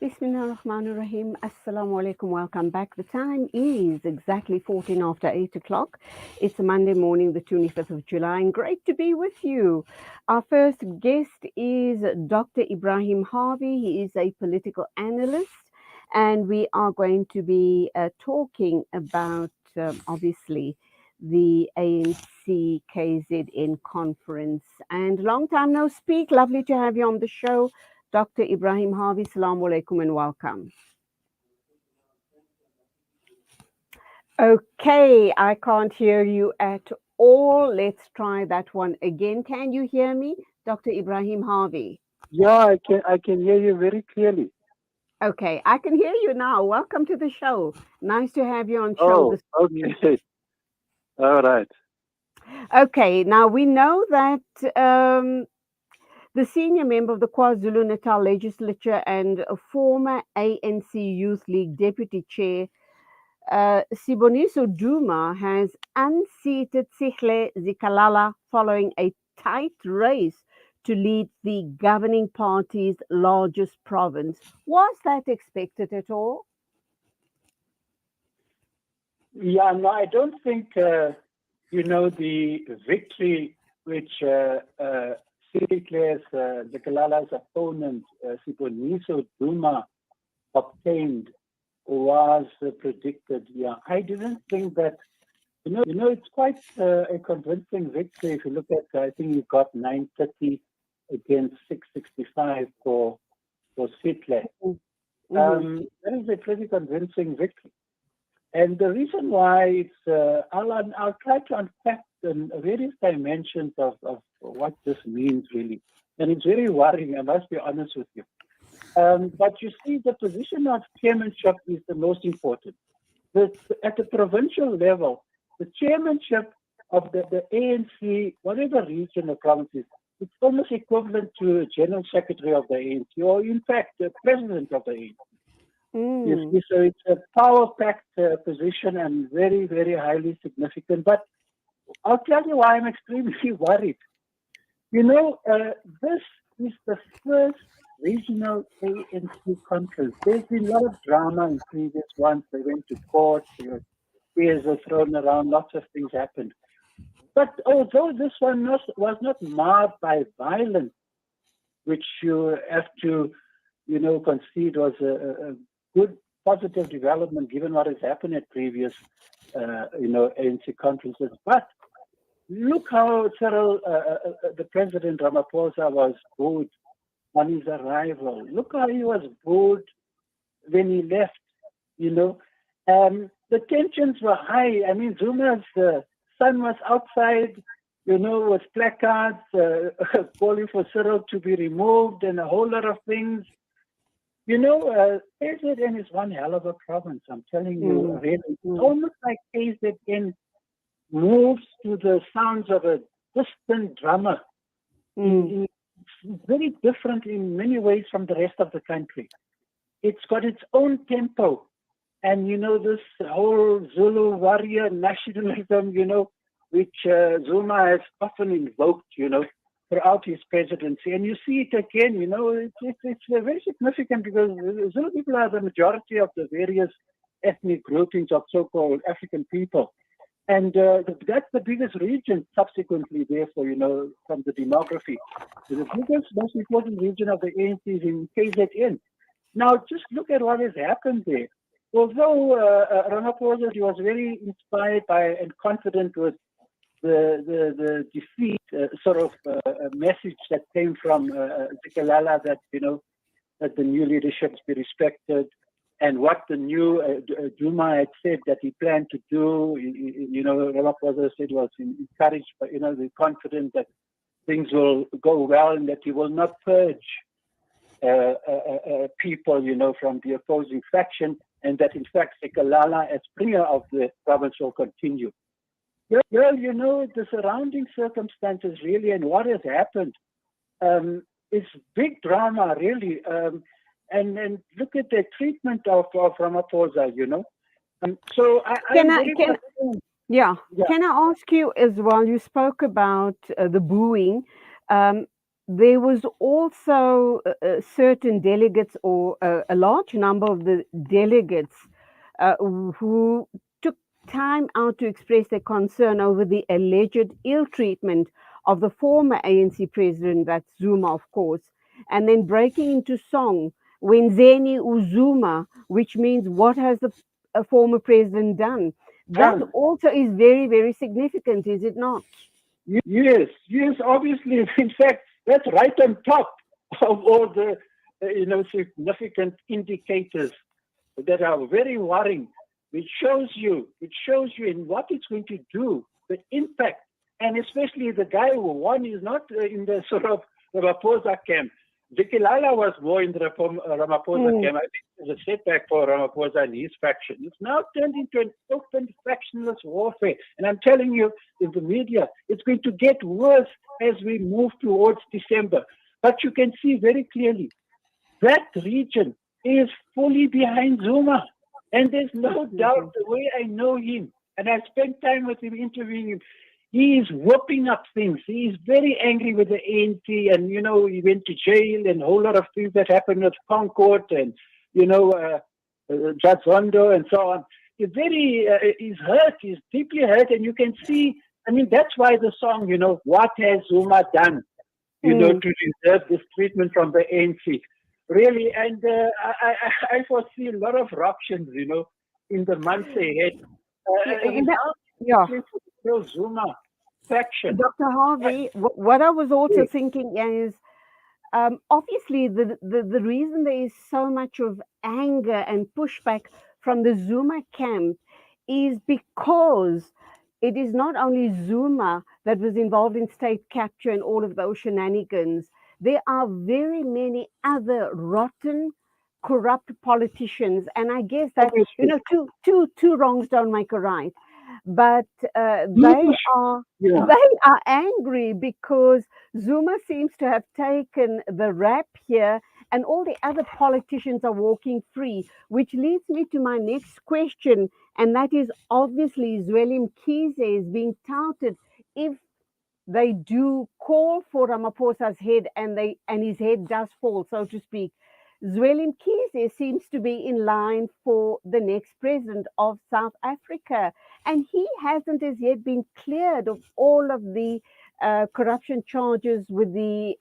Bismillahirrahmanirrahim. Assalamu alaikum. Welcome back. The time is exactly 14 after 8 o'clock. It's a Monday morning, the 25th of July, and great to be with you. Our first guest is Dr. Ebrahim Harvey. He is a political analyst, and we are going to be talking about, obviously, the ANC KZN conference. And long time no speak. Lovely to have you on the show. Dr. Ebrahim Harvey, Assalamu alaikum and welcome. Okay, I can't hear you at all. Let's try that one again. Can you hear me, Dr. Ebrahim Harvey? Yeah, I can hear you very clearly. Okay, I can hear you now. Welcome to the show. Nice to have you on show Oh, this morning. okay. All right. Okay, now we know that the senior member of the KwaZulu-Natal legislature and a former ANC Youth League deputy chair Siboniso Duma has unseated Sihle Zikalala following a tight race to lead the governing party's largest province. Was that expected at all? Yeah, no, I don't think, the victory which Sirikle's, the Kalala's opponent, Siboniso Duma, obtained was predicted. Yeah, I didn't think that, it's quite a convincing victory. If you look at, I think you got 930 against 665 for Sirikle. Mhm. That is a pretty convincing victory. And the reason why I'll try to unpack the various dimensions of what this means really. And it's very worrying, I must be honest with you. But you see, the position of chairmanship is the most important. At the provincial level, the chairmanship of the ANC, whatever region or province is, it's almost equivalent to a general secretary of the ANC, or in fact, the president of the ANC. Yes, Mm. so it's a power-packed position and very, very highly significant. But I'll tell you why I'm extremely worried. This is the first regional ANC conference. There's been a lot of drama in previous ones. They went to court, spears were thrown around, lots of things happened. But although this one was not marred by violence, which you have to, concede was a good, positive development given what has happened at previous, ANC conferences. But look how Cyril, the President Ramaphosa, was booed on his arrival. Look how he was booed when he left. The tensions were high. I mean, Zuma's son was outside, with placards calling for Cyril to be removed and a whole lot of things. KZN is one hell of a province. I'm telling you, Mm. really. It's Mm. almost like KZN moves to the sounds of a distant drummer. Mm. It's very different in many ways from the rest of the country. It's got its own tempo. And, this whole Zulu warrior nationalism, which Zuma has often invoked, throughout his presidency. And you see it again, it's very significant because Zulu people are the majority of the various ethnic groupings of so-called African people. And that's the biggest region subsequently, therefore, from the demography. The biggest, most important region of the ANC is in KZN. Now, just look at what has happened there. Although Ramaphosa, he was very inspired by and confident with the defeat message that came from Zikalala that, that the new leadership be respected, and what the new Duma had said that he planned to do. Ramaphosa said was encouraged, but they're confident that things will go well and that he will not purge people, from the opposing faction, and that in fact Zikalala as premier of the province will continue. Well, the surrounding circumstances really and what has happened is big drama, really. And look at the treatment of Ramaphosa, So Can I'm I very can concerned. Yeah. Yeah. Can I ask you as well? You spoke about the booing. Um, there was also certain delegates, or a large number of the delegates who took time out to express their concern over the alleged ill treatment of the former ANC president, that's Zuma, of course, and then breaking into song, Wenzeni Uzuma, which means what has the former president done? That Done. also is very, very significant, is it not? Yes, yes, obviously. In fact, that's right on top of all the, significant indicators that are very worrying. It shows you in what it's going to do, the impact, and especially the guy who won is not in the sort of Ramaphosa camp. Vicky Lala was more in the Ramaphosa camp. I think it was a setback for Ramaphosa and his faction. It's now turned into an open factionless warfare. And I'm telling you, in the media, it's going to get worse as we move towards December. But you can see very clearly that region is fully behind Zuma. And there's no doubt, the way I know him, and I spent time with him interviewing him, he is whooping up things. He is very angry with the ANC, and, he went to jail and a whole lot of things that happened at Concord and, Judge Zondo and so on. He's hurt, he's deeply hurt, and you can see, that's why the song, what has Zuma done, to deserve this treatment from the ANC. Really, and I foresee a lot of eruptions, in the months ahead. Yeah. Zuma faction. Dr. Harvey, what I was also thinking is, obviously, the reason there is so much of anger and pushback from the Zuma camp is because it is not only Zuma that was involved in state capture and all of those shenanigans. There are very many other rotten, corrupt politicians, and I guess that two wrongs don't make a right. But they are angry because Zuma seems to have taken the rap here, and all the other politicians are walking free, which leads me to my next question, and that is obviously Zweli Mkhize is being touted. If they do call for Ramaphosa's head, and his head does fall, so to speak, Zweli Mkhize seems to be in line for the next president of South Africa, and he hasn't as yet been cleared of all of the corruption charges with the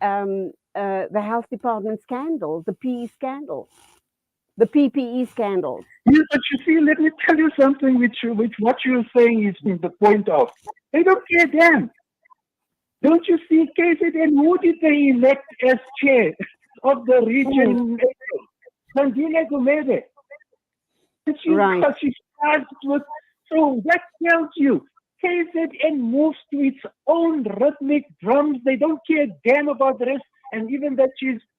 health department scandals, the PE scandals, the PPE scandals. Yes, but you see, let me tell you something which what you're saying is the point of. They don't care damn. Don't you see, KZN, who did they elect as chair of the region? Sandile Gumede. Right. She starts with, so that tells you, KZN moves to its own rhythmic drums. They don't care damn about the rest. And even that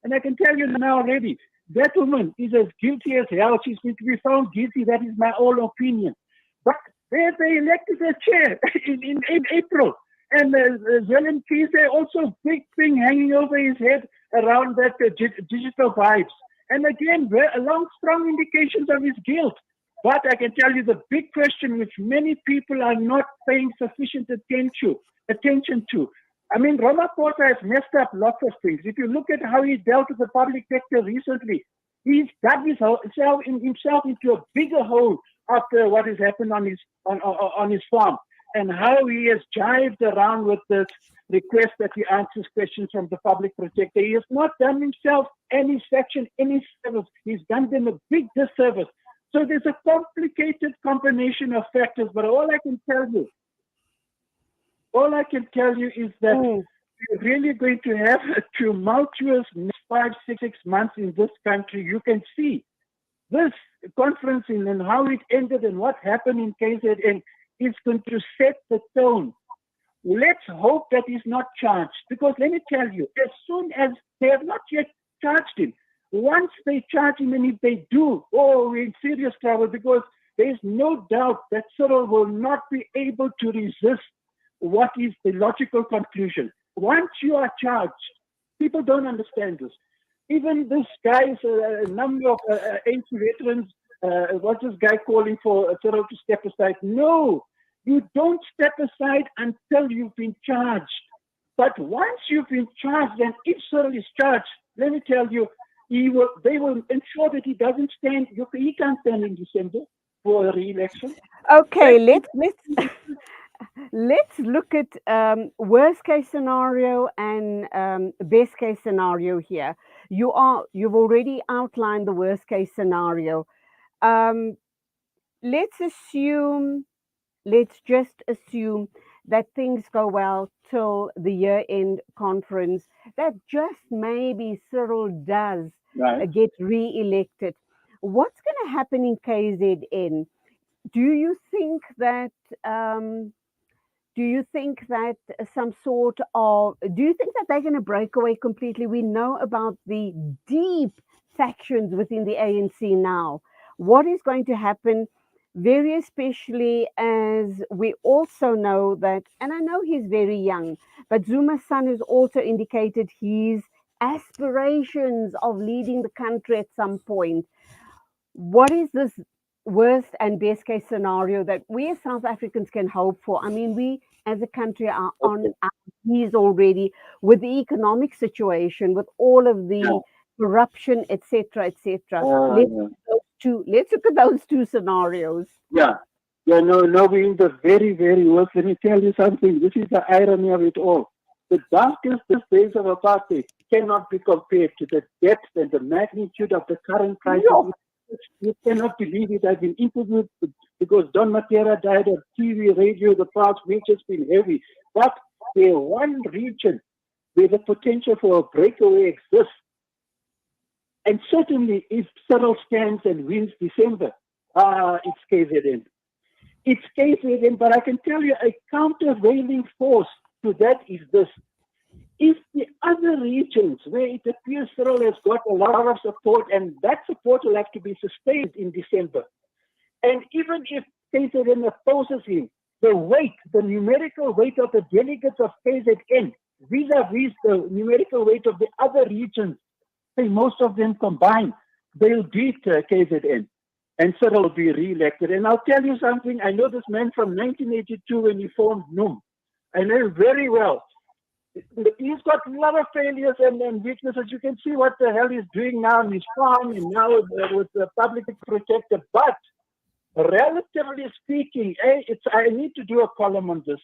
and I can tell you now already, that woman is as guilty as hell. She's going to be found guilty. That is my own opinion. But they elected a chair in April. And Zweli Mkhize also big thing hanging over his head around that digital vibes. And again, along strong indications of his guilt. But I can tell you the big question which many people are not paying sufficient attention to. Ramaphosa has messed up lots of things. If you look at how he dealt with the public sector recently, he's dug himself into a bigger hole after what has happened on his farm, and how he has jived around with this request that he answers questions from the public protector. He has not done himself any section, any service. He's done them a big disservice. So there's a complicated combination of factors, but all I can tell you is that we're really going to have a tumultuous next 5-6 months in this country. You can see this conference and how it ended and what happened in KZN is going to set the tone. Let's hope that he's not charged, because let me tell you, as soon as they have not yet charged him, once they charge him, and if they do, we're in serious trouble, because there is no doubt that Cyril will not be able to resist what is the logical conclusion. Once you are charged, people don't understand this. Even this guy's a number of ancient veterans, what's this guy calling for Cyril to step aside? No, you don't step aside until you've been charged. But once you've been charged, and if Cyril is charged, let me tell you, they will ensure that he doesn't stand. He can't stand in December for a re-election. Okay, let's look at worst case scenario and best case scenario here. You've already outlined the worst case scenario. Um, let's assume, let's just assume that things go well till the year end conference, that just maybe Cyril does Right. get re-elected. What's going to happen in KZN? Do you think that um, do you think that some sort of, do you think that they're going to break away completely? We know about the deep factions within the ANC now. What is going to happen, very especially as we also know that, and I know he's very young, but Zuma's son has also indicated his aspirations of leading the country at some point. What is this worst and best case scenario that we as South Africans can hope for? I mean, we as a country are on Okay. our knees already with the economic situation, with all of Yeah. the corruption, etc., etc. Yeah. Let's look at those two scenarios. Yeah. Yeah, no, no, we're in the very, very worst. Let me tell you something. This is the irony of it all. The darkest days of apartheid cannot be compared to the depth and the magnitude of the current crisis. No. You cannot believe it. I've been interviewed because Don Matera died on TV, radio, the past week has been heavy. But there's one region where the potential for a breakaway exists. And certainly if Cyril stands and wins December, it's KZN. It's KZN, but I can tell you a countervailing force to that is this. If the other regions where it appears Cyril has got a lot of support, and that support will have to be sustained in December, and even if KZN opposes him, the numerical weight of the delegates of KZN vis-a-vis the numerical weight of the other regions, say most of them combined, they'll beat KZN. And Cyril will be re-elected. And I'll tell you something, I know this man from 1982 when he formed NUM. I know him very well. He's got a lot of failures and weaknesses. You can see what the hell he's doing now in his farm and now with the public protector. But relatively speaking, I need to do a column on this.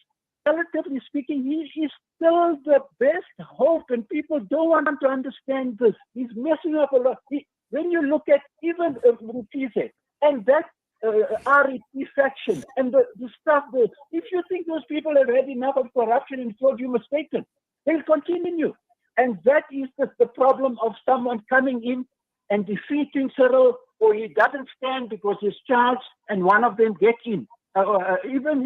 Relatively speaking, he is still the best hope, and people don't want to understand this. He's messing up a lot. When you look at even Mutise and that REP faction and the stuff there, if you think those people have had enough of corruption and fraud, you're mistaken. They'll continue. And that is the problem of someone coming in and defeating Cyril, or he doesn't stand because he's charged and one of them get in. Even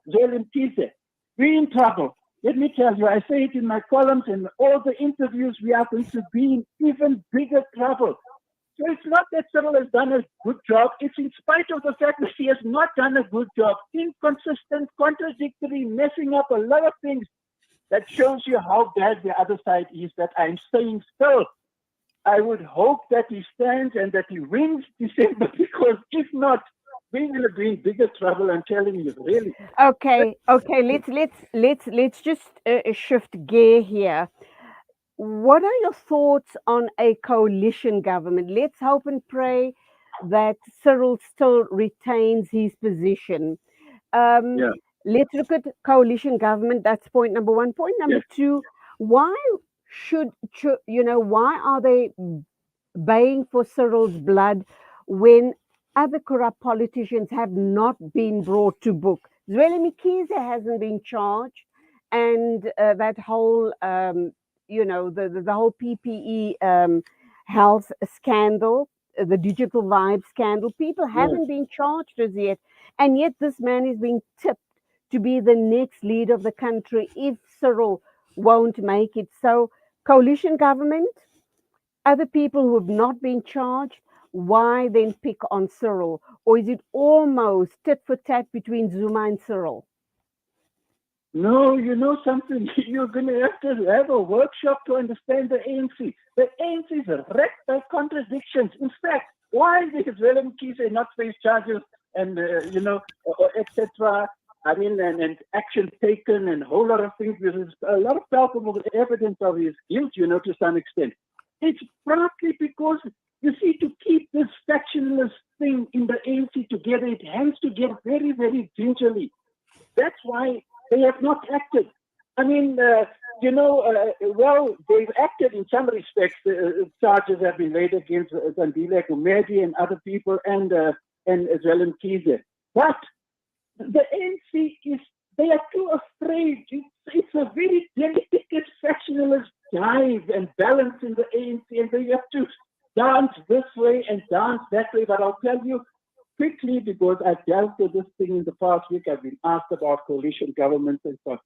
Zolim Tise, we're in trouble. Let me tell you, I say it in my columns and all the interviews, we are going to be in even bigger trouble. So it's not that Cyril has done a good job. It's in spite of the fact that he has not done a good job. Inconsistent, contradictory, messing up a lot of things. That shows you how bad the other side is, that I'm saying still. I would hope that he stands and that he wins December, because if not, we're going to be in bigger trouble. I'm telling you, really. Okay. Let's just shift gear here. What are your thoughts on a coalition government? Let's hope and pray that Cyril still retains his position. Yeah. Let's look at coalition government. That's point number one. Point number two, why why are they baying for Cyril's blood when other corrupt politicians have not been brought to book? Zweli Mkhize hasn't been charged, and that whole, the whole PPE health scandal, the digital vibe scandal, people haven't been charged as yet, and yet this man is being tipped to be the next leader of the country if Cyril won't make it. So, coalition government, other people who have not been charged, why then pick on Cyril? Or is it almost tit for tat between Zuma and Cyril? No, you know something? You're going to have a workshop to understand the ANC. The ANC is wrecked by contradictions. In fact, why is Willem Kiese not face charges and, etc.? I mean, and action taken and a whole lot of things. There's a lot of palpable evidence of his guilt, to some extent. It's partly because, you see, to keep this factionless thing in the ANC together, it has to get very, very gingerly. That's why they have not acted. I mean, well, they've acted in some respects. Charges have been laid against Zandile Gumede and other people, and Zwelin Kize. But the ANC they are too afraid. It's a very delicate factionalist drive and balance in the ANC, and they have to dance this way and dance that way. But I'll tell you quickly, because I've dealt with this thing in the past week, I've been asked about coalition governments and so on.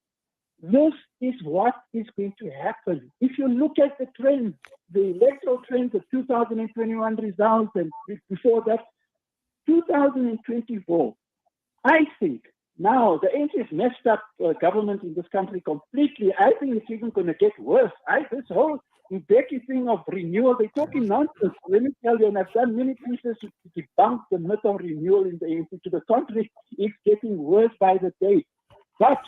This is what is going to happen. If you look at the trends, the electoral trends of 2021 results, and before that, 2024, I think now the ANC has messed up government in this country completely. I think it's even going to get worse. This whole Mbeki thing of renewal, they're talking nonsense. Let me tell you, and I've done many pieces to debunk the myth of renewal in the ANC. To the contrary, it's getting worse by the day. But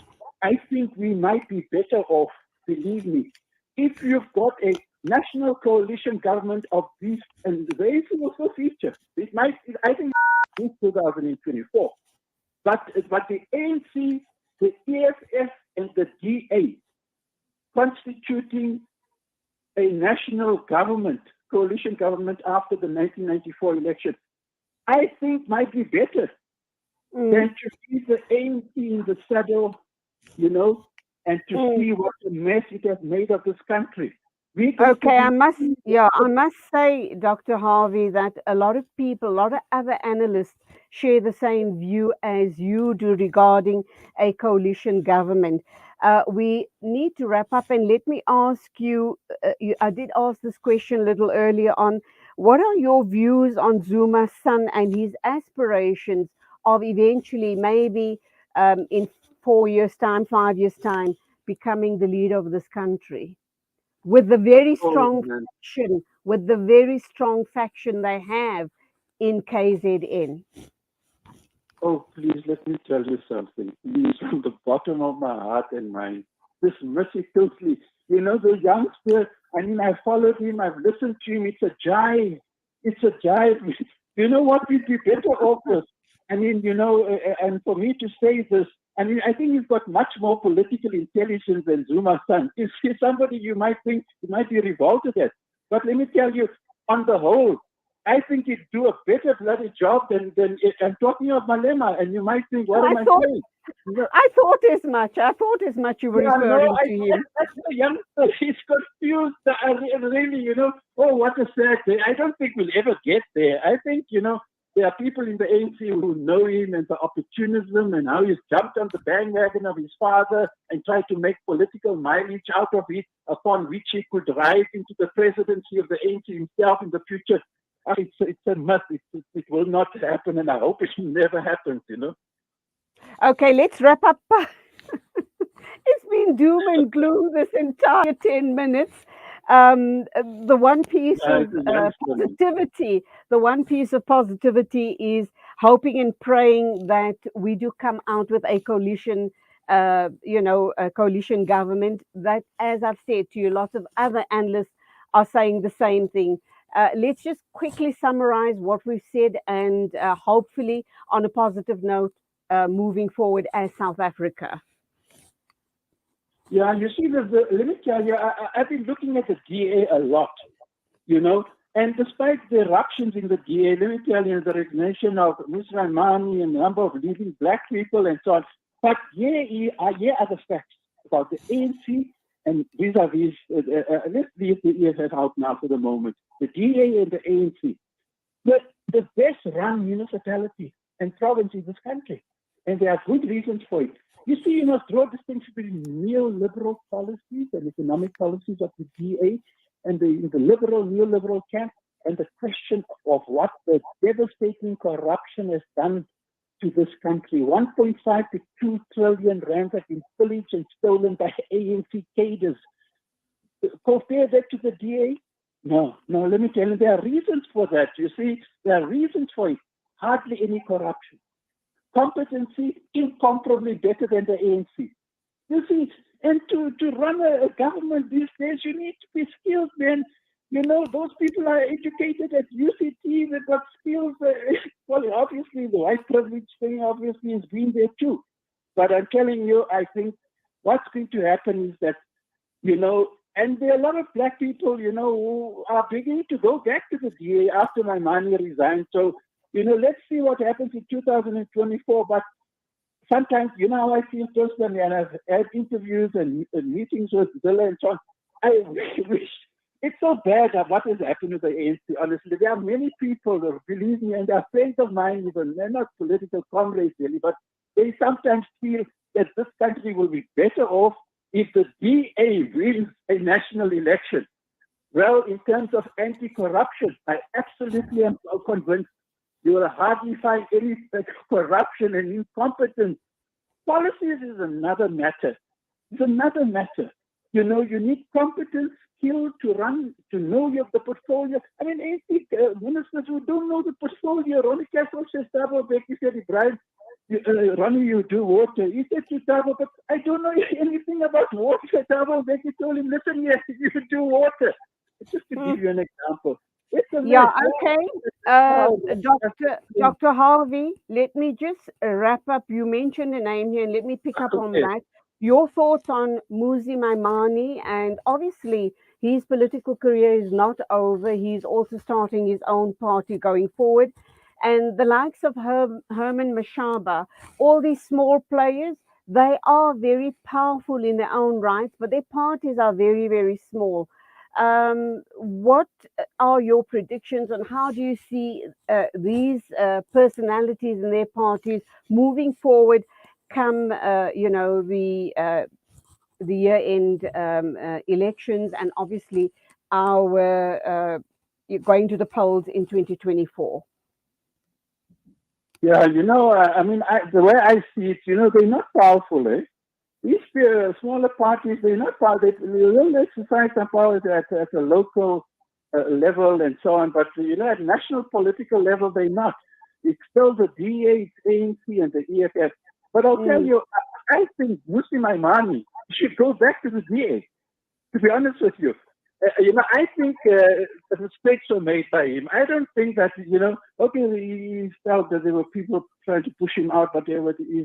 I think we might be better off, believe me, if you've got a national coalition government of these, and the ANC will still feature. It might, I think, in 2024. But the ANC, the EFF, and the DA constituting a national government, coalition government after the 1994 election, I think might be better than to see the ANC in the saddle, and to see what a mess it has made of this country. Okay, I must say, Dr. Harvey, that a lot of people, a lot of other analysts share the same view as you do regarding a coalition government. We need to wrap up, and let me ask you, I did ask this question a little earlier on, what are your views on Zuma's son and his aspirations of eventually, maybe in 4 years' time, 5 years' time, becoming the leader of this country? With the very strong faction they have in KZN. Oh, please, let me tell you something. Please, from the bottom of my heart and mind, this mercy totally. The youngster, I followed him, I've listened to him, it's a jive. You know what we'd be better off with? And for me to say this, I think he's got much more political intelligence than Zuma's son. He's somebody you might think you might be revolted at. But let me tell you, on the whole, I think he'd do a better bloody job than I'm talking of Malema, and you might think, what am I saying? I thought as much. You were referring to him. The youngster, he's confused. Really, oh, what a sad day. I don't think we'll ever get there. I think, there are people in the ANC who know him and the opportunism and how he's jumped on the bandwagon of his father and tried to make political mileage out of it, upon which he could rise into the presidency of the ANC himself in the future. It's a myth. It will not happen, and I hope it never happens, Okay, let's wrap up. It's been doom and gloom this entire 10 minutes. The one piece of positivity is hoping and praying that we do come out with a coalition, a coalition government that, as I've said to you, lots of other analysts are saying the same thing. Let's just quickly summarize what we've said, and hopefully on a positive note, moving forward as South Africa. Yeah, you see, let me tell you, I've been looking at the DA a lot, and despite the eruptions in the DA, let me tell you, the resignation of Musra Mani and a number of leading black people and so on, but here are the facts about the ANC and vis-a-vis, let's leave the EFF out now for the moment, the DA and the ANC, the best run municipality and province in this country, and there are good reasons for it. You see, you must draw distinction between neoliberal policies and economic policies of the DA and the liberal, neoliberal camp, and the question of what the devastating corruption has done to this country. 1.5 to 2 trillion rand have been pillaged and stolen by ANC cadres. Compare that to the DA? No, let me tell you, there are reasons for that. You see, there are reasons for it. Hardly any corruption. competency incomparably better than the ANC. You see, and to run a government these days, you need to be skilled, man. Those people are educated at UCT, they've got skills. Well, obviously, the white privilege thing obviously has been there too. But I'm telling you, I think what's going to happen is that, and there are a lot of black people, who are beginning to go back to the DA after my money resigned. So, let's see what happens in 2024. But sometimes, how I feel personally, and I've had interviews and meetings with Zilla and so on. I wish it's so bad at what has happened with the ANC, honestly. There are many people that believe me, and they're friends of mine even. They're not political comrades really, but they sometimes feel that this country will be better off if the DA wins a national election. Well, in terms of anti-corruption, I absolutely am convinced you will hardly find any corruption and incompetence. Policies is another matter. It's another matter. You need competence, skill to run, to know the portfolio. I mean, ministers who don't know the portfolio. Ronnie Castle says, he said, Ibrahim, Ronnie, you do water. He said to Thabo, but I don't know anything about water. Thabo told him, listen, yes, you do water. Just to give you an example. Yeah, okay. Dr. Harvey, let me just wrap up. You mentioned a name here, and let me pick up on that. Your thoughts on Muzi Maimane, and obviously his political career is not over. He's also starting his own party going forward. And the likes of Herman Mashaba, all these small players, they are very powerful in their own rights, but their parties are very, very small. What are your predictions on how do you see these personalities and their parties moving forward come the year-end elections, and obviously our going to the polls in 2024? Yeah, the way I see it, they're not powerful, eh? These smaller parties, they're not powerful. They will exercise some power at a local level and so on, but, at national political level, they're not. It's still the DA, ANC, and the EFF. But I'll tell you, I think Muzi Maimane should go back to the DA, to be honest with you. I think mistakes were made by him. I don't think that, he felt that there were people trying to push him out, but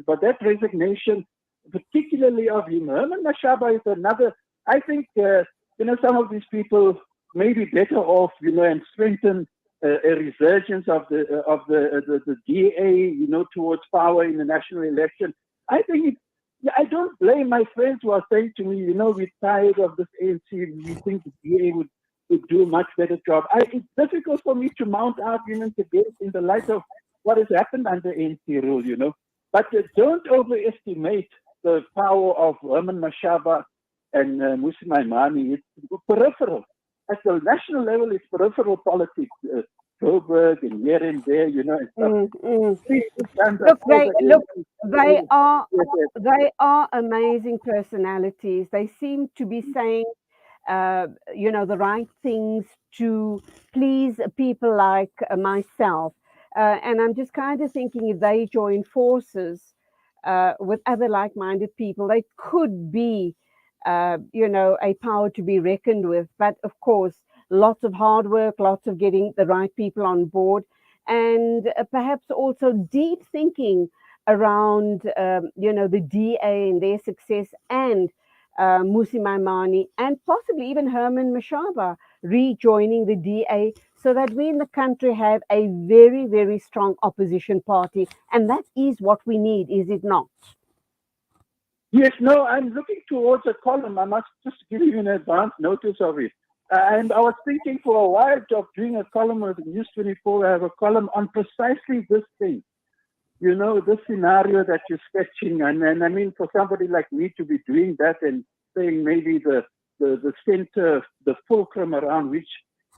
but that resignation, particularly of him, Herman Mashaba is another. I think, some of these people may be better off, and strengthen a resurgence of the DA, towards power in the national election. I think I don't blame my friends who are saying to me, we're tired of this ANC. We think the DA would do a much better job. It's difficult for me to mount arguments against in the light of what has happened under ANC rule, But don't overestimate the power of Herman Mashaba and Muzi Maimane. It's peripheral. At the national level, it's peripheral politics. Joburg and here and there, and stuff. They are amazing personalities. They seem to be saying, the right things to please people like myself. And I'm just kind of thinking if they join forces with other like-minded people, they could be, a power to be reckoned with. But of course, lots of hard work, lots of getting the right people on board, and perhaps also deep thinking around, the DA and their success, and Muzi Maimane, and possibly even Herman Mashaba rejoining the DA, so that we in the country have a very, very strong opposition party. And that is what we need, is it not? Yes, no, I'm looking towards a column. I must just give you an advance notice of it. And I was thinking for a while of doing a column with News 24. I have a column on precisely this thing. This scenario that you're sketching. And I mean, for somebody like me to be doing that and saying maybe the center, the fulcrum around which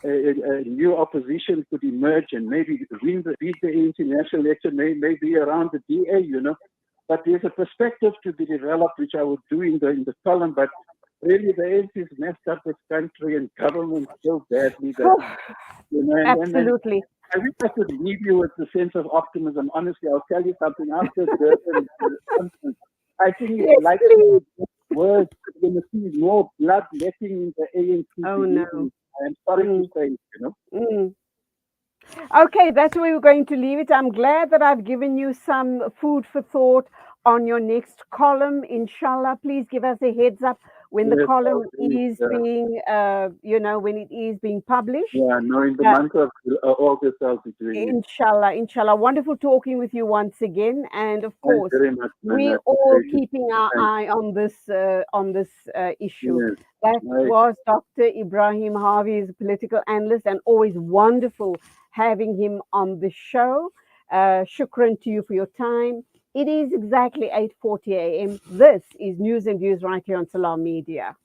a new opposition could emerge and maybe beat the international election may be around the DA, But there's a perspective to be developed, which I would do in the column. But really, the ANC has messed up this country and government so badly that, Absolutely. I wish I could leave you with the sense of optimism. Honestly, I'll tell you something after Durban. I think it's Yes, likely please. to get worse. We're going to see more bloodletting in the ANC Oh no. beginning. I am sorry to Mm, say, you know. mm. Okay, that's where we're going to leave it. I'm glad that I've given you some food for thought on your next column. Inshallah, please give us a heads up when the Yes, I'll column do it. is being, when it is being published. Yeah, no, in the Uh, month of August, I'll be doing it. Inshallah, inshallah. Wonderful talking with you once again. And of Thanks course, very much, man. I we all appreciate it. keeping our Thanks. eye on this issue. Yes. That Right. was Dr. Ibrahim Harvey, is a political analyst, and always wonderful having him on the show. Shukran to you for your time. It is exactly 8:40 a.m. This is News and Views right here on Salam Media.